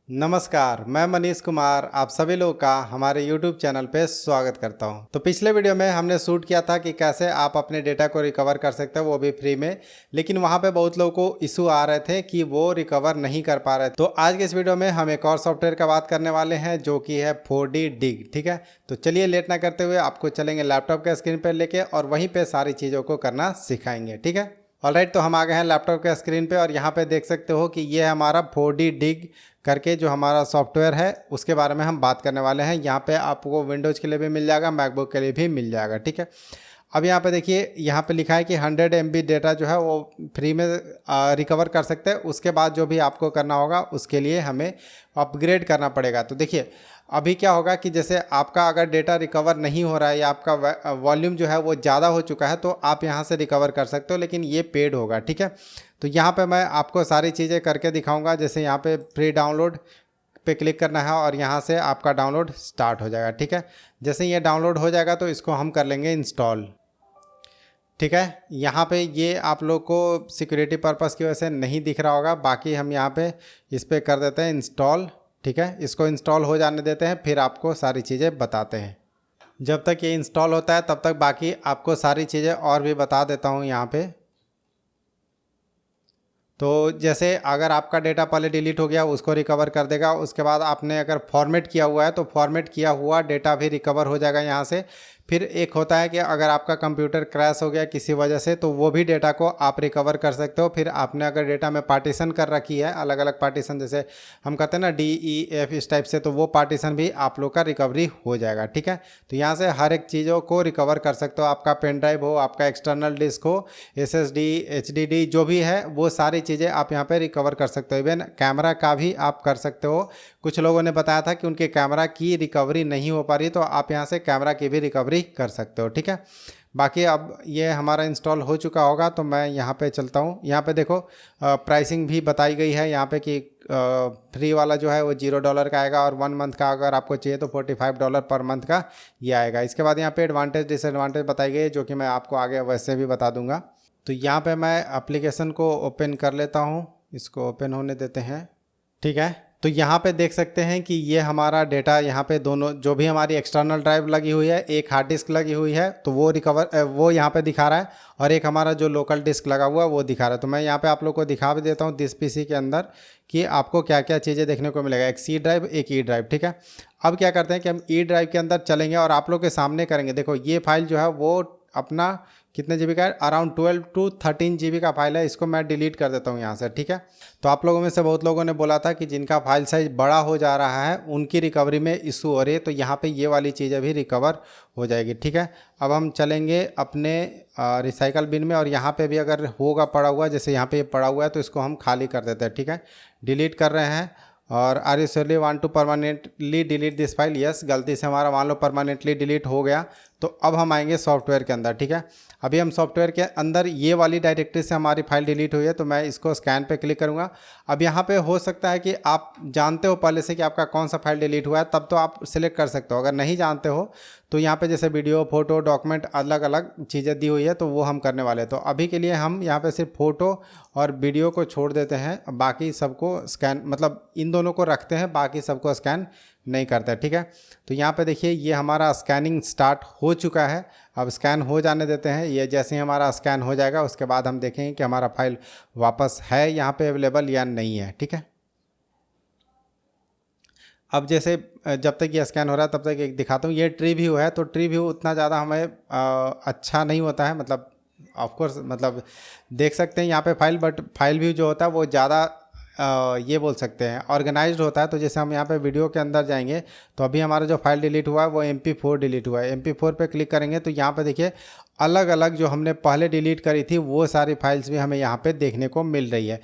नमस्कार, मैं मनीष कुमार आप सभी लोग का हमारे YouTube चैनल पे स्वागत करता हूं। तो पिछले वीडियो में हमने शूट किया था कि कैसे आप अपने डेटा को रिकवर कर सकते हो, वो भी फ्री में। लेकिन वहां पे बहुत लोगों को इशू आ रहे थे कि वो रिकवर नहीं कर पा रहे। तो आज के इस वीडियो में हम एक और सॉफ्टवेयर का बात करने वाले हैं जो कि है 4D Dig। ठीक है, तो चलिए लेट ना करते हुए आपको चलेंगे लैपटॉप के स्क्रीन पर लेके और वहीं पर सारी चीज़ों को करना सिखाएंगे। ठीक है, ऑलराइट, तो हम आ गए हैं लैपटॉप के स्क्रीन पे और यहाँ पे देख सकते हो कि ये हमारा 4D Dig करके जो हमारा सॉफ्टवेयर है उसके बारे में हम बात करने वाले हैं। यहाँ पे आपको विंडोज़ के लिए भी मिल जाएगा, मैकबुक के लिए भी मिल जाएगा। ठीक है, अब यहाँ पे देखिए, यहाँ पे लिखा है कि 100 MB डेटा जो है वो फ्री में रिकवर कर सकते हैं। उसके बाद जो भी आपको करना होगा उसके लिए हमें अपग्रेड करना पड़ेगा। तो देखिए अभी क्या होगा कि जैसे आपका अगर डेटा रिकवर नहीं हो रहा है या आपका वॉल्यूम जो है वो ज़्यादा हो चुका है तो आप यहाँ से रिकवर कर सकते हो, लेकिन ये पेड होगा। ठीक है, तो यहाँ पे मैं आपको सारी चीज़ें करके दिखाऊंगा। जैसे यहाँ पे फ्री डाउनलोड पे क्लिक करना है और यहाँ से आपका डाउनलोड स्टार्ट हो जाएगा। ठीक है, जैसे ये डाउनलोड हो जाएगा तो इसको हम कर लेंगे इंस्टॉल। ठीक है, यहाँ पे ये आप लोग को सिक्योरिटी पर्पस की वजह से नहीं दिख रहा होगा, बाकी हम यहाँ पे इस पर कर देते हैं इंस्टॉल। ठीक है, इसको इंस्टॉल हो जाने देते हैं, फिर आपको सारी चीज़ें बताते हैं। जब तक ये इंस्टॉल होता है तब तक बाकी आपको सारी चीज़ें और भी बता देता हूँ यहाँ पे। तो जैसे अगर आपका डेटा पहले डिलीट हो गया उसको रिकवर कर देगा। उसके बाद आपने अगर फॉर्मेट किया हुआ है तो फॉर्मेट किया हुआ डेटा भी रिकवर हो जाएगा यहाँ से। फिर एक होता है कि अगर आपका कंप्यूटर क्रैश हो गया किसी वजह से तो वो भी डेटा को आप रिकवर कर सकते हो। फिर आपने अगर डेटा में पार्टीशन कर रखी है, अलग अलग पार्टीशन, जैसे हम कहते हैं ना DEF इस टाइप से, तो वो पार्टीशन भी आप लोग का रिकवरी हो जाएगा। ठीक है, तो यहाँ से हर एक चीज़ों को रिकवर कर सकते हो। आपका पेन ड्राइव हो, आपका एक्सटर्नल डिस्क हो, SSD HDD जो भी है वो सारी चीज़ें आप यहाँ पे रिकवर कर सकते हो। इवन कैमरा का भी आप कर सकते हो। कुछ लोगों ने बताया था कि उनके कैमरा की रिकवरी नहीं हो पा रही, तो आप यहाँ से कैमरा की भी रिकवरी कर सकते हो। ठीक है, बाकी अब ये हमारा इंस्टॉल हो चुका होगा तो मैं यहाँ पे चलता हूँ। यहाँ पे देखो प्राइसिंग भी बताई गई है यहाँ पे कि फ्री वाला जो है वो $0 का आएगा और 1 मंथ का अगर आपको चाहिए तो $45 पर मंथ का ये आएगा। इसके बाद यहाँ पे एडवांटेज डिसएडवांटेज बताई गई है जो कि मैं आपको आगे वैसे भी बता दूंगा। तो यहाँ पे मैं एप्लीकेशन को ओपन कर लेता हूँ, इसको ओपन होने देते हैं। ठीक है, तो यहाँ पे देख सकते हैं कि ये हमारा डेटा यहाँ पे दोनों जो भी हमारी एक्सटर्नल ड्राइव लगी हुई है, एक हार्ड डिस्क लगी हुई है तो वो यहाँ पे दिखा रहा है, और एक हमारा जो लोकल डिस्क लगा हुआ है वो दिखा रहा है। तो मैं यहाँ पे आप लोग को दिखा भी देता हूँ दिस PC के अंदर कि आपको क्या क्या चीज़ें देखने को मिलेगा। एक C ड्राइव, एक E ड्राइव। ठीक है, अब क्या करते हैं कि हम E ड्राइव के अंदर चलेंगे और आप लोग के सामने करेंगे। देखो ये फाइल जो है वो अपना कितने GB का है, अराउंड 12 to 13 GB का फाइल है। इसको मैं डिलीट कर देता हूँ यहाँ से। ठीक है, तो आप लोगों में से बहुत लोगों ने बोला था कि जिनका फाइल साइज बड़ा हो जा रहा है उनकी रिकवरी में इशू हो रही है, तो यहाँ पे ये वाली चीज़ें भी रिकवर हो जाएगी। ठीक है, अब हम चलेंगे अपने रिसाइकल बिन में और यहाँ पे भी अगर होगा पड़ा हुआ, जैसे यहाँ पे ये पड़ा हुआ है तो इसको हम खाली कर देते हैं। ठीक है, डिलीट कर रहे हैं। और are you surely want to permanently delete this file? Yes, गलती से हमारा मान लो परमानेंटली डिलीट हो गया। तो अब हम आएंगे सॉफ्टवेयर के अंदर। ठीक है, अभी हम सॉफ्टवेयर के अंदर ये वाली डायरेक्टरी से हमारी फाइल डिलीट हुई है तो मैं इसको स्कैन पे क्लिक करूँगा। अब यहाँ पे हो सकता है कि आप जानते हो पहले से कि आपका कौन सा फाइल डिलीट हुआ है, तब तो आप सिलेक्ट कर सकते हो। अगर नहीं जानते हो तो यहाँ पे जैसे वीडियो, फोटो, डॉक्यूमेंट अलग अलग चीज़ें दी हुई है तो वो हम करने वाले हैं। तो अभी के लिए हम यहाँ पे सिर्फ फ़ोटो और वीडियो को छोड़ देते हैं, बाकी सबको स्कैन, मतलब इन दोनों को रखते हैं, बाकी सबको स्कैन नहीं करता है। ठीक है, तो यहाँ पे देखिए ये हमारा स्कैनिंग स्टार्ट हो चुका है। अब स्कैन हो जाने देते हैं। ये जैसे ही हमारा स्कैन हो जाएगा उसके बाद हम देखेंगे कि हमारा फाइल वापस है यहाँ पे अवेलेबल या नहीं है। ठीक है, अब जैसे जब तक ये स्कैन हो रहा है तब तक एक दिखाता हूँ। ये ट्री व्यू है, तो ट्री व्यू उतना ज़्यादा हमें अच्छा नहीं होता है, मतलब ऑफकोर्स, मतलब देख सकते हैं यहाँ पे फाइल, बट फाइल व्यू जो होता है वो ज़्यादा ये बोल सकते हैं ऑर्गेनाइज्ड होता है। तो जैसे हम यहाँ पे वीडियो के अंदर जाएंगे तो अभी हमारा जो फाइल डिलीट हुआ है वो MP4 डिलीट हुआ है। MP4 पे क्लिक करेंगे तो यहाँ पे देखिए अलग अलग जो हमने पहले डिलीट करी थी वो सारी फाइल्स भी हमें यहाँ पे देखने को मिल रही है।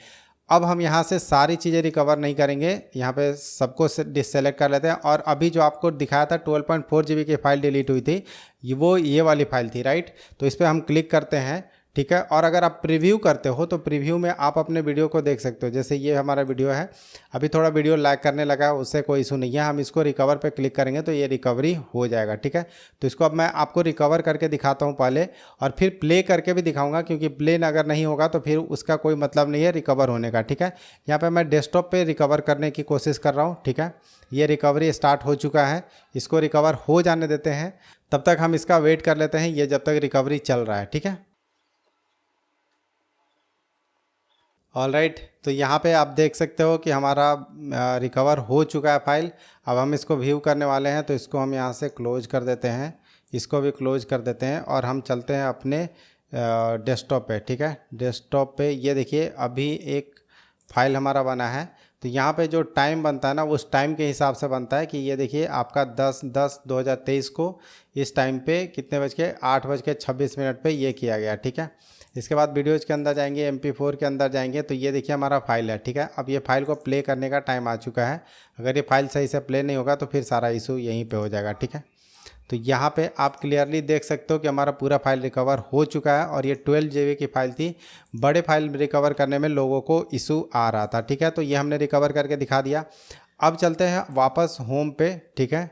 अब हम यहाँ से सारी चीज़ें रिकवर नहीं करेंगे, यहाँ पे सबको डिससेलेक्ट कर लेते हैं। और अभी जो आपको दिखाया था 12.4 GB की फ़ाइल डिलीट हुई थी, ये वाली फ़ाइल थी, राइट। तो इस पर हम क्लिक करते हैं। ठीक है। और अगर आप प्रीव्यू करते हो तो प्रीव्यू में आप अपने वीडियो को देख सकते हो। जैसे ये हमारा वीडियो है, अभी थोड़ा वीडियो लैग करने लगा है, उससे कोई इशू नहीं है। हम इसको रिकवर पे क्लिक करेंगे तो ये रिकवरी हो जाएगा, ठीक है। तो इसको अब मैं आपको रिकवर करके दिखाता हूँ पहले, और फिर प्ले करके भी दिखाऊंगा, क्योंकि प्ले अगर नहीं होगा तो फिर उसका कोई मतलब नहीं है रिकवर होने का, ठीक है। यहाँ पर मैं डेस्कटॉप पर रिकवर करने की कोशिश कर रहा हूँ, ठीक है। ये रिकवरी स्टार्ट हो चुका है, इसको रिकवर हो जाने देते हैं। तब तक हम इसका वेट कर लेते हैं, ये जब तक रिकवरी चल रहा है, ठीक है। ऑलराइट, तो यहाँ पे आप देख सकते हो कि हमारा रिकवर हो चुका है फाइल। अब हम इसको व्यू करने वाले हैं, तो इसको हम यहाँ से क्लोज कर देते हैं, इसको भी क्लोज कर देते हैं, और हम चलते हैं अपने डेस्कटॉप पे, ठीक है। डेस्कटॉप पे ये देखिए अभी एक फ़ाइल हमारा बना है। तो यहाँ पे जो टाइम बनता है ना, उस टाइम के हिसाब से बनता है कि ये देखिए आपका 10/10/2023 को इस टाइम पे कितने बज के 8:26 पे ये किया गया, ठीक है। इसके बाद वीडियोज़ के अंदर जाएंगे, MP4 के अंदर जाएंगे, तो ये देखिए हमारा फाइल है, ठीक है। अब ये फाइल को प्ले करने का टाइम आ चुका है। अगर ये फाइल सही से प्ले नहीं होगा तो फिर सारा इशू यहीं पे हो जाएगा, ठीक है। तो यहाँ पे आप क्लियरली देख सकते हो कि हमारा पूरा फाइल रिकवर हो चुका है, और ये 12 GB की फ़ाइल थी। बड़े फाइल रिकवर करने में लोगों को इशू आ रहा था, ठीक है। तो ये हमने रिकवर करके दिखा दिया। अब चलते हैं वापस होम पे, ठीक है।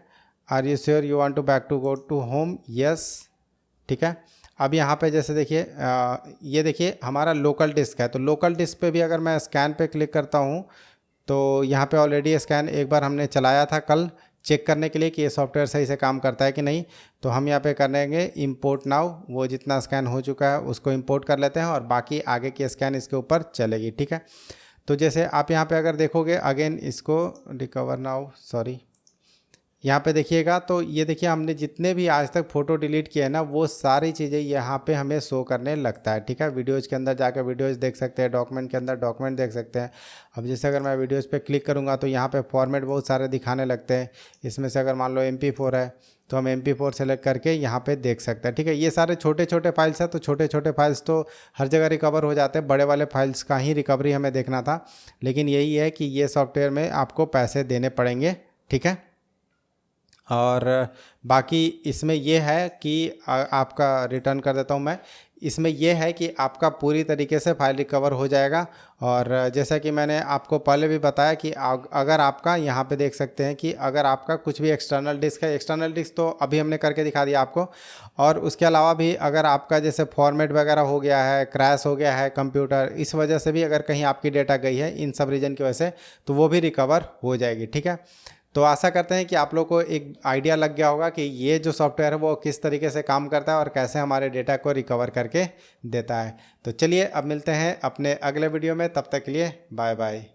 Are you sure you want to back to go to home? Yes, ठीक है। अब यहाँ पे जैसे देखिए ये देखिए हमारा लोकल डिस्क है, तो लोकल डिस्क पे भी अगर मैं स्कैन पे क्लिक करता हूँ तो यहाँ पे ऑलरेडी स्कैन एक बार हमने चलाया था कल, चेक करने के लिए कि ये सॉफ्टवेयर सही से काम करता है कि नहीं। तो हम यहाँ पे करेंगे इंपोर्ट नाउ, वो जितना स्कैन हो चुका है उसको इंपोर्ट कर लेते हैं, और बाकी आगे की स्कैन इसके ऊपर चलेगी, ठीक है। तो जैसे आप यहाँ पे अगर देखोगे अगेन इसको रिकवर नाउ, सॉरी, यहाँ पे देखिएगा तो ये देखिए हमने जितने भी आज तक फ़ोटो डिलीट किए हैं ना, वो सारी चीज़ें यहाँ पे हमें शो करने लगता है, ठीक है। वीडियोज़ के अंदर जाकर वीडियोज़ देख सकते हैं, डॉक्यूमेंट के अंदर डॉक्यूमेंट देख सकते हैं। अब जैसे अगर मैं वीडियोज़ पे क्लिक करूँगा तो यहाँ पे फॉर्मेट बहुत सारे दिखाने लगते हैं। इसमें से अगर मान लो MP4 है तो हम MP4 सेलेक्ट करके यहाँ पर देख सकते हैं, ठीक है। ये सारे छोटे छोटे फाइल्स हैं, तो छोटे छोटे फाइल्स तो हर जगह रिकवर हो जाते हैं, बड़े वाले फाइल्स का ही रिकवरी हमें देखना था। लेकिन यही है कि ये सॉफ्टवेयर में आपको पैसे देने पड़ेंगे, ठीक है। और बाकी इसमें यह है कि आपका रिटर्न कर देता हूं मैं, इसमें यह है कि आपका पूरी तरीके से फाइल रिकवर हो जाएगा। और जैसा कि मैंने आपको पहले भी बताया कि अगर आपका यहाँ पे देख सकते हैं कि अगर आपका कुछ भी एक्सटर्नल डिस्क है, एक्सटर्नल डिस्क तो अभी हमने करके दिखा दिया आपको, और उसके अलावा भी अगर आपका जैसे फॉर्मेट वगैरह हो गया है, क्रैश हो गया है कंप्यूटर, इस वजह से भी अगर कहीं आपकी डेटा गई है इन सब रीज़न की वजह से, तो वो भी रिकवर हो जाएगी, ठीक है। तो आशा करते हैं कि आप लोग को एक आइडिया लग गया होगा कि ये जो सॉफ्टवेयर है वो किस तरीके से काम करता है और कैसे हमारे डेटा को रिकवर करके देता है। तो चलिए अब मिलते हैं अपने अगले वीडियो में, तब तक के लिए बाय बाय।